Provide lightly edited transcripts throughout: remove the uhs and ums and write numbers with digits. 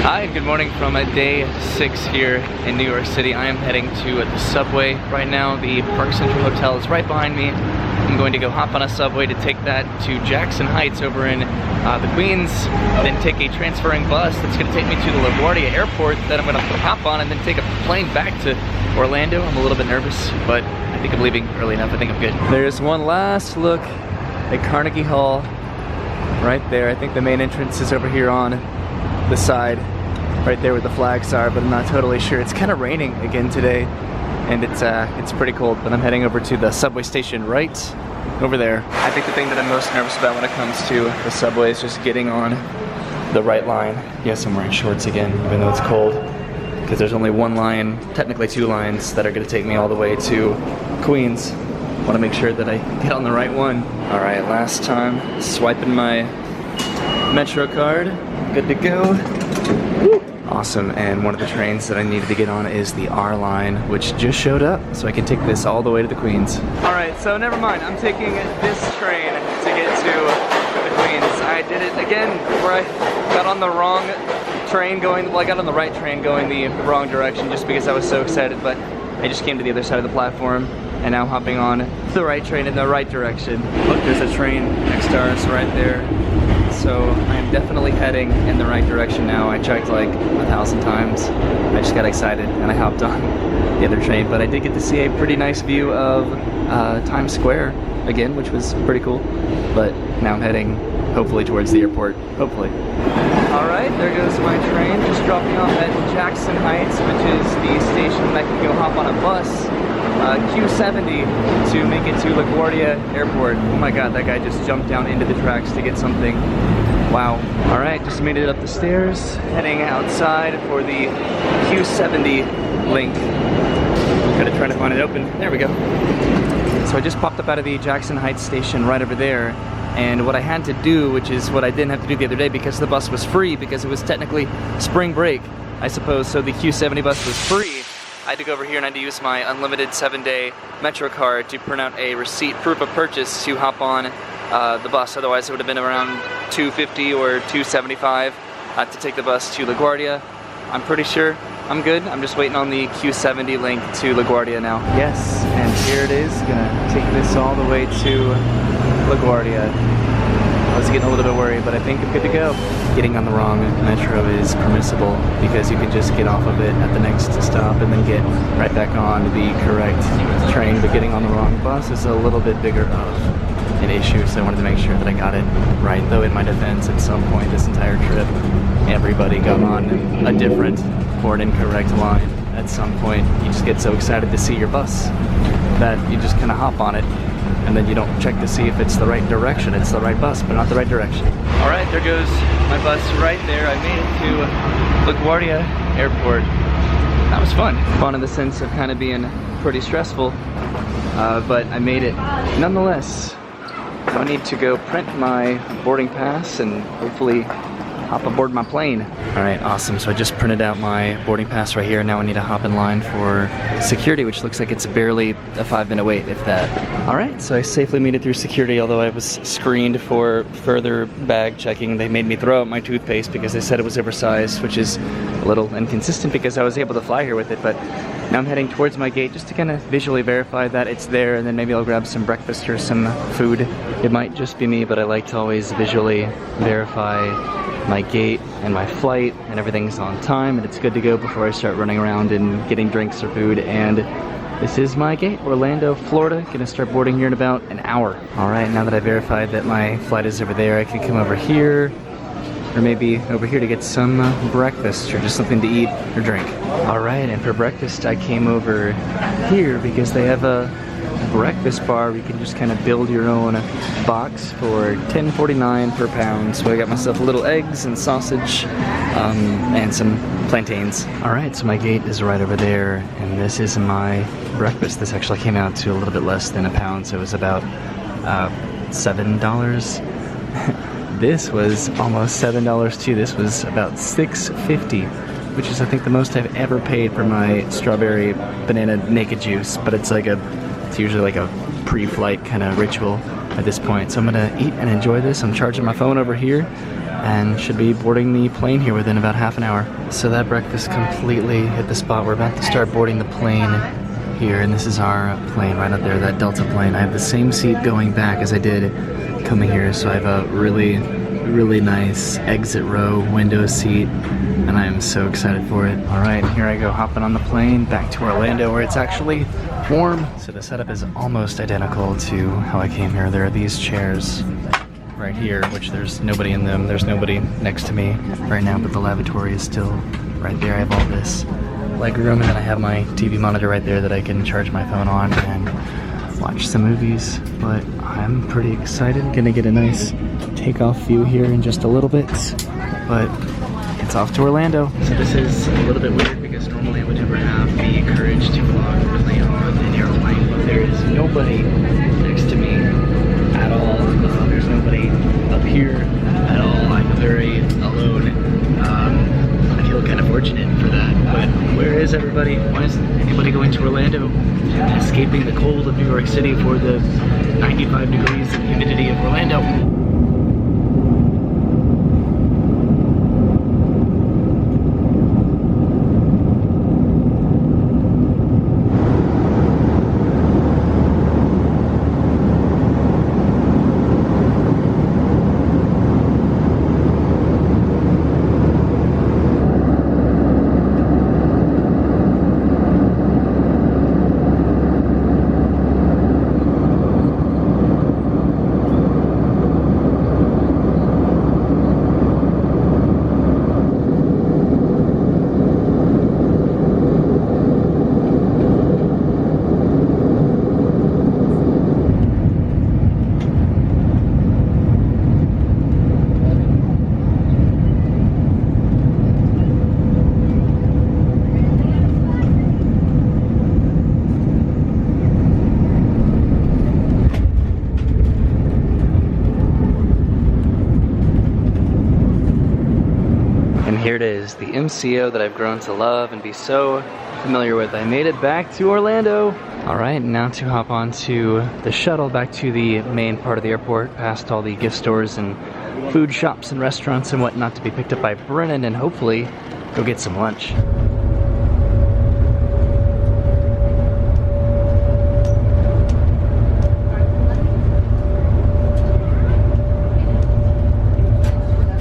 Hi, good morning from day 6 here in New York City. I am heading to the subway right now. The Park Central Hotel is right behind me. I'm going to go hop on a subway to take that to Jackson Heights over in the Queens, then take a transferring bus that's going to take me to the LaGuardia Airport that I'm going to hop on and then take a plane back to Orlando. I'm a little bit nervous, but I think I'm leaving early enough. I think I'm good. There's one last look at Carnegie Hall right there. I think the main entrance is over here on the side, right there where the flags are, but I'm not totally sure. It's kind of raining again today, and it's pretty cold, but I'm heading over to the subway station right over there. I think the thing that I'm most nervous about when it comes to the subway is just getting on the right line. Yes, I'm wearing shorts again, even though it's cold, because there's only one line, technically two lines, that are going to take me all the way to Queens. I want to make sure that I get on the right one. All right, last time, swiping my Metro card, good to go. Woo. Awesome, and one of the trains that I needed to get on is the R line, which just showed up, so I can take this all the way to the Queens. All right, so never mind, I'm taking this train to get to the Queens. I did it again, where I got on the wrong train going, well, I got on the right train going the wrong direction just because I was so excited, but I just came to the other side of the platform, and now hopping on the right train in the right direction. Look, there's a train next to us right there. So I am definitely heading in the right direction now. I checked like 1,000 times. I just got excited and I hopped on the other train, but I did get to see a pretty nice view of Times Square again, which was pretty cool. But now I'm heading hopefully towards the airport, hopefully. All right, there goes my train, just dropping off at Jackson Heights, which is the station that I can go hop on a bus, Q70, to make it to LaGuardia Airport. Oh my god, that guy just jumped down into the tracks to get something. Wow. All right, just made it up the stairs, heading outside for the Q70 link. Gotta try to find it open. There we go. So I just popped up out of the Jackson Heights station right over there. And what I had to do, which is what I didn't have to do the other day because the bus was free, because it was technically spring break, I suppose, so the Q70 bus was free. I had to go over here and I had to use my unlimited 7-day Metro card to print out a receipt, proof of purchase, to hop on the bus. Otherwise it would have been around $250 or $275 to take the bus to LaGuardia. I'm pretty sure I'm good. I'm just waiting on the Q70 link to LaGuardia now. Yes, and here it is. Gonna take this all the way to LaGuardia. I was getting a little bit worried, but I think I'm good to go. Getting on the wrong Metro is permissible because you can just get off of it at the next stop and then get right back on the correct train, but getting on the wrong bus is a little bit bigger of an issue, so I wanted to make sure that I got it right. Though in my defense, at some point this entire trip, everybody got on a different or an incorrect line. At some point, you just get so excited to see your bus that you just kind of hop on it, and then you don't check to see if it's the right direction. It's the right bus, but not the right direction. All right, there goes my bus right there. I made it to LaGuardia Airport. That was fun. Fun in the sense of kind of being pretty stressful, but I made it nonetheless. So I need to go print my boarding pass and hopefully hop aboard my plane. All right, awesome. So I just printed out my boarding pass right here. Now I need to hop in line for security, which looks like it's barely a 5-minute wait, if that. All right, so I safely made it through security, although I was screened for further bag checking. They made me throw out my toothpaste because they said it was oversized, which is a little inconsistent because I was able to fly here with it. But now I'm heading towards my gate just to kind of visually verify that it's there, and then maybe I'll grab some breakfast or some food. It might just be me, but I like to always visually verify my gate and my flight and everything's on time and it's good to go before I start running around and getting drinks or food. And this is my gate, Orlando, Florida. Gonna start boarding here in about an hour. All right, now that I verified that my flight is over there, I can come over here or maybe over here to get some breakfast or just something to eat or drink. All right, and for breakfast I came over here because they have a breakfast bar. You can just kind of build your own box for $10.49 per pound. So I got myself a little eggs and sausage and some plantains. All right, so my gate is right over there, and this is my breakfast. This actually came out to a little bit less than a pound, so it was about $7. This was almost $7 too. This was about $6.50, which is I think the most I've ever paid for my strawberry banana naked juice, but it's usually like a pre-flight kind of ritual at this point. So I'm gonna eat and enjoy this. I'm charging my phone over here. and should be boarding the plane here within about half an hour. So that breakfast completely hit the spot. We're about to start boarding the plane here, and this is our plane right up there, that Delta plane. I have the same seat going back as I did coming here, so I have a really nice exit row window seat, and I am so excited for it. All right, here I go, hopping on the plane back to Orlando, where it's actually warm. So the setup is almost identical to how I came here. There are these chairs right here, which there's nobody in them. There's nobody next to me right now, but the lavatory is still right there. I have all this leg room, and then I have my TV monitor right there that I can charge my phone on and watch some movies. But I'm pretty excited. Gonna get a nice takeoff view here in just a little bit, but it's off to Orlando. So this is a little bit weird because normally I would never have the courage to vlog really on an airplane, but there is nobody next to me at all. There's nobody up here at all. I'm very alone. I feel kind of fortunate for that, but where is everybody? Why isn't anybody going to Orlando? Escaping the cold of New York City for the 95 degrees of humidity of Orlando. Here it is, the MCO that I've grown to love and be so familiar with. I made it back to Orlando. All right, now to hop onto the shuttle back to the main part of the airport, past all the gift stores and food shops and restaurants and whatnot, to be picked up by Brennan and hopefully go get some lunch.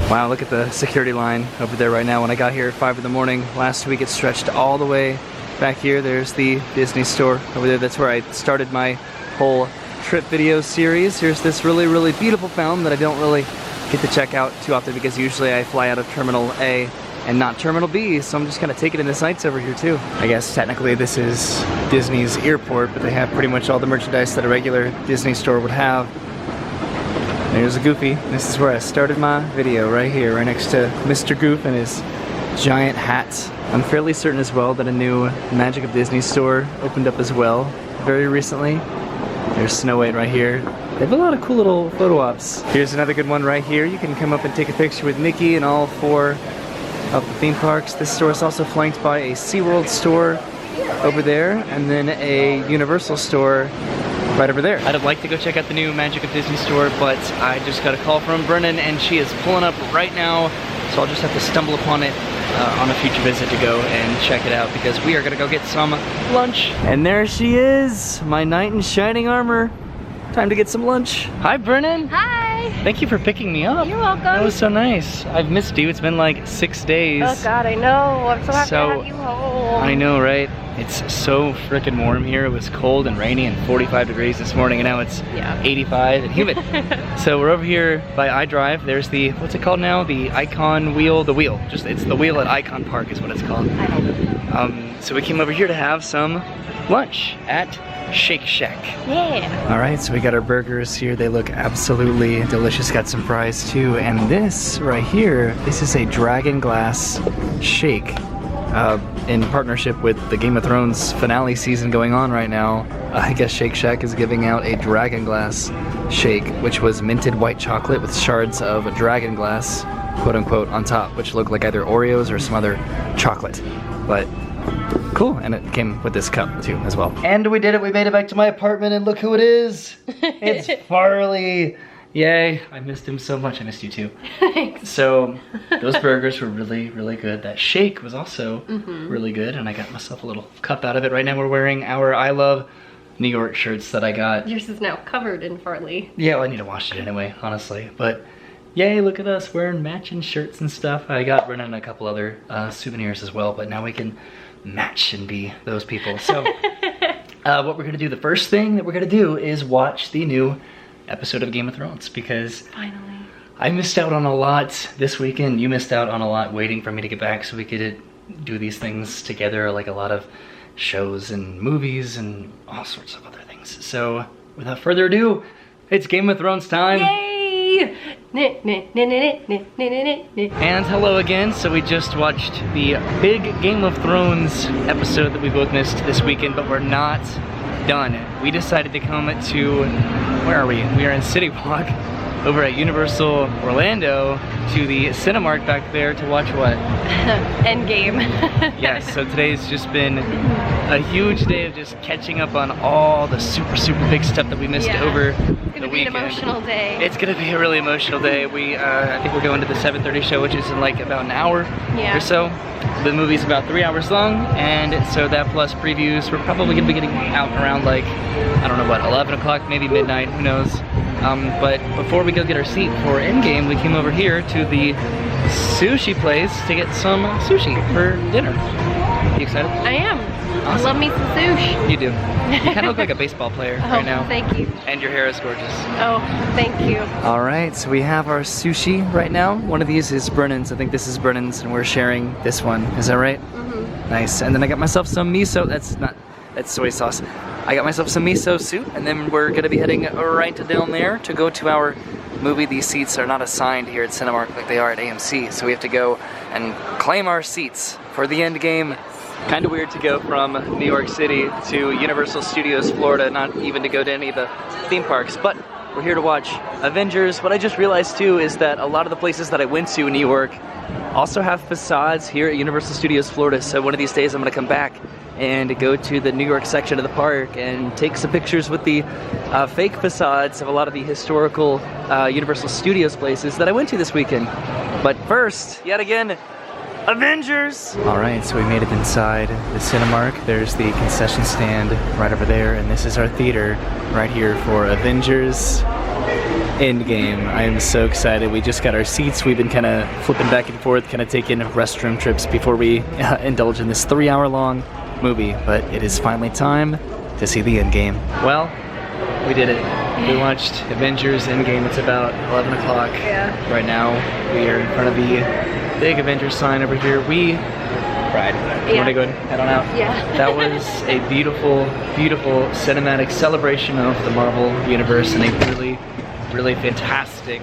Wow, look at the security line over there right now. When I got here at 5 in the morning last week, it stretched all the way back here. There's the Disney store over there. That's where I started my whole trip video series. Here's this really beautiful fountain that I don't really get to check out too often because usually I fly out of Terminal A and not Terminal B, so I'm just kind of taking in the sights over here too. I guess technically this is Disney's airport, but they have pretty much all the merchandise that a regular Disney store would have. There's a Goofy. This is where I started my video, right here, right next to Mr. Goof and his giant hats. I'm fairly certain as well that a new Magic of Disney store opened up as well very recently. There's Snow White right here. They have a lot of cool little photo ops. Here's another good one right here. You can come up and take a picture with Mickey and all 4 of the theme parks. This store is also flanked by a SeaWorld store over there, and then a Universal store right over there. I'd like to go check out the new Magic of Disney store, but I just got a call from Brennan and she is pulling up right now, so I'll just have to stumble upon it on a future visit to go and check it out because we are gonna go get some lunch. And there she is, my knight in shining armor. Time to get some lunch. Hi, Brennan. Hi. Thank you for picking me up. You're welcome. That was so nice. I've missed you. It's been like 6 days. Oh God, I know. I'm so happy to have you home. I know, right? It's so freaking warm here. It was cold and rainy and 45 degrees this morning, and now it's 85 and humid. So we're over here by iDrive. There's the, what's it called now? The Icon Wheel, the wheel. It's the wheel at Icon Park is what it's called. So we came over here to have some lunch at Shake Shack. Yeah. All right, so we got our burgers here. They look absolutely delicious. Got some fries too. And this right here, this is a dragon glass shake. In partnership with the Game of Thrones finale season going on right now. I guess Shake Shack is giving out a dragon glass shake, which was minted white chocolate with shards of a dragon glass, quote unquote, on top, which looked like either Oreos or some other chocolate. But cool, and it came with this cup too as well. And we did it, we made it back to my apartment, and look who it is. It's Farley. Yay, I missed him so much. I missed you too. Thanks. So those burgers were really, really good. That shake was also really good, and I got myself a little cup out of it. Right now we're wearing our I Love New York shirts that I got. Yours is now covered in Farley. Yeah, well, I need to wash it anyway, honestly. But yay, look at us wearing matching shirts and stuff. I got Brennan a couple other souvenirs as well, but now we can match and be those people. So what we're gonna do, the first thing that we're gonna do is watch the new episode of Game of Thrones, because Finally. I missed out on a lot this weekend. You missed out on a lot waiting for me to get back so we could do these things together, like a lot of shows and movies and all sorts of other things. So without further ado, it's Game of Thrones time. Yay! And hello again. So we just watched the big Game of Thrones episode that we both missed this weekend, but we're not done. We decided to come to, where are we? We are in CityWalk over at Universal Orlando to the Cinemark back there to watch what? Endgame. Yes, so today's just been a huge day of just catching up on all the super big stuff that we missed over the weekend. An emotional day. It's gonna be a really emotional day. We, I think we're going to the 7:30 show, which is in like about an hour or so. The movie's about 3 hours long, and so that plus previews, we're probably gonna be getting out around like, I don't know what, 11 o'clock, maybe midnight, who knows. But before we go get our seat for Endgame, we came over here to the sushi place to get some sushi for dinner. You excited? I am. Awesome. I love me some sushi. You do. You kind of look like a baseball player right now. Thank you. And your hair is gorgeous. Oh, thank you. All right, so we have our sushi right now. One of these is Brennan's. I think this is Brennan's, and we're sharing this one. Is that right? Mm-hmm. Nice. And then I got myself some miso. That's soy sauce. I got myself some miso soup, and then we're gonna be heading right down there to go to our movie. These seats are not assigned here at Cinemark like they are at AMC, so we have to go and claim our seats for the end game. Kind of weird to go from New York City to Universal Studios Florida, not even to go to any of the theme parks, but we're here to watch Avengers. What I just realized too is that a lot of the places that I went to in New York also have facades here at Universal Studios Florida, so one of these days I'm gonna come back and go to the New York section of the park and take some pictures with the fake facades of a lot of the historical Universal Studios places that I went to this weekend. But first, yet again, Avengers! Alright, so we made it inside the Cinemark. There's the concession stand right over there, and this is our theater right here for Avengers Endgame. I am so excited. We just got our seats. We've been kind of flipping back and forth, kind of taking restroom trips before we indulge in this 3-hour-long movie, but it is finally time to see the Endgame. Well, we did it. We watched Avengers Endgame. It's about 11 o'clock right now. We are in front of the big Avengers sign over here. We cried. You want to go ahead and head on out? Yeah. That was a beautiful, beautiful cinematic celebration of the Marvel Universe, and a really fantastic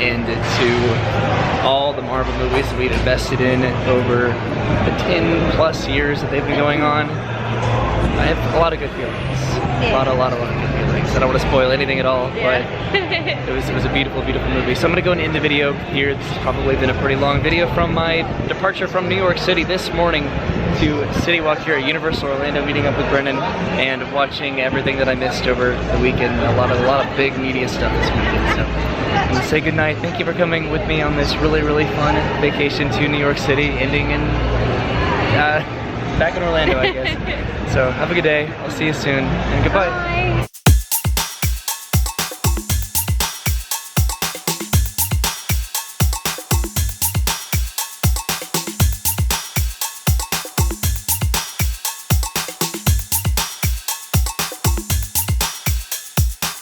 end to all the Marvel movies that we'd invested in over the 10 plus years that they've been going on. I have a lot of good feelings. A lot of good feelings. I don't want to spoil anything at all, but it was a beautiful movie. So I'm gonna go and end the video here. This has probably been a pretty long video from my departure from New York City this morning to CityWalk here at Universal Orlando, meeting up with Brennan and watching everything that I missed over the weekend. A lot of big media stuff this weekend. So I'm gonna say goodnight. Thank you for coming with me on this really fun vacation to New York City, ending in back in Orlando, I guess. So have a good day. I'll see you soon, and goodbye. Bye.